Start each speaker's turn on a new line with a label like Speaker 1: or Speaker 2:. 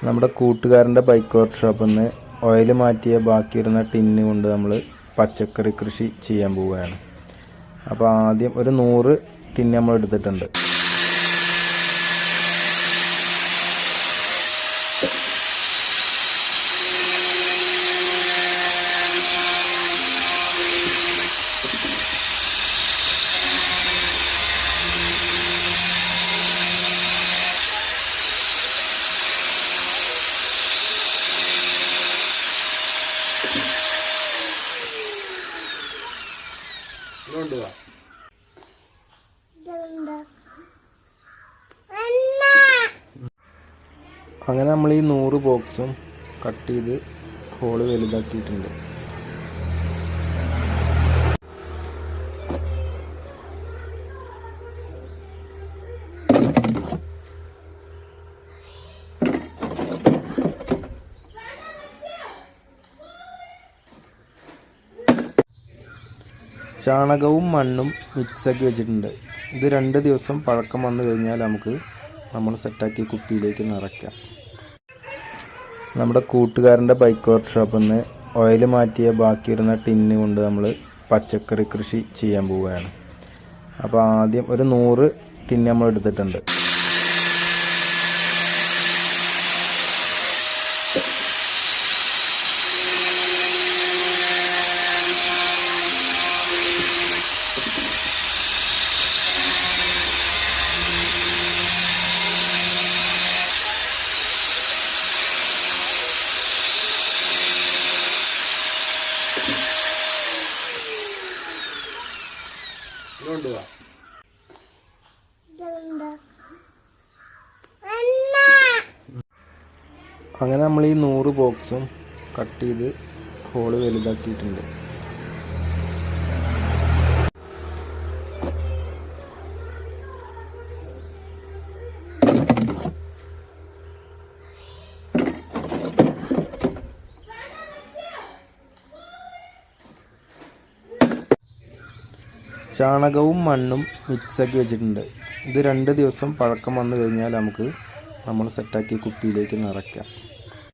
Speaker 1: നമ്മുടെ കൂട്ടുകാരൻ്റെ ബൈക്ക് വർക്ക്ഷോപ്പിൽ നിന്ന് ഓയിൽ മാറ്റിയ ബാക്കിയിരുന്ന ടിന്ന് കൊണ്ട് നമ്മൾ പച്ചക്കറി കൃഷി ചെയ്യാൻ പോവുകയാണ്. അപ്പോൾ ആദ്യം ഒരു 100 ടിന്ന് നമ്മൾ എടുത്തിട്ടുണ്ട്. അങ്ങനെ നമ്മൾ ഈ 100 ബോക്സും കട്ട് ചെയ്ത് ഹോള് വലുതാക്കിയിട്ടുണ്ട്. ചാണകവും മണ്ണും മിക്സാക്കി വെച്ചിട്ടുണ്ട്. ഇത് 2 ദിവസം പഴക്കം വന്നു കഴിഞ്ഞാൽ നമുക്ക് നമ്മൾ സെറ്റാക്കി കുപ്പിയിലേക്ക് നിറയ്ക്കാം. നമ്മുടെ കൂട്ടുകാരൻ്റെ ബൈക്ക് വർക്ക്ഷോപ്പിൽ നിന്ന് ഓയിൽ മാറ്റിയ ബാക്കിയിരുന്ന ടിന്ന് കൊണ്ട് നമ്മൾ പച്ചക്കറി കൃഷി ചെയ്യാൻ പോവുകയാണ്. അപ്പോൾ ആദ്യം ഒരു 100 ടിന്ന് നമ്മൾ എടുത്തിട്ടുണ്ട്. അങ്ങനെ നമ്മൾ ഈ 100 ബോക്സും കട്ട് ചെയ്ത് ഹോള് വലുതാക്കിയിട്ടുണ്ട്. ചാണകവും മണ്ണും മിക്സാക്കി വെച്ചിട്ടുണ്ട്. ഇത് 2 ദിവസം പഴക്കം വന്നു കഴിഞ്ഞാൽ നമുക്ക് നമ്മൾ സെറ്റാക്കി കുപ്പിയിലേക്ക് നിറയ്ക്കാം.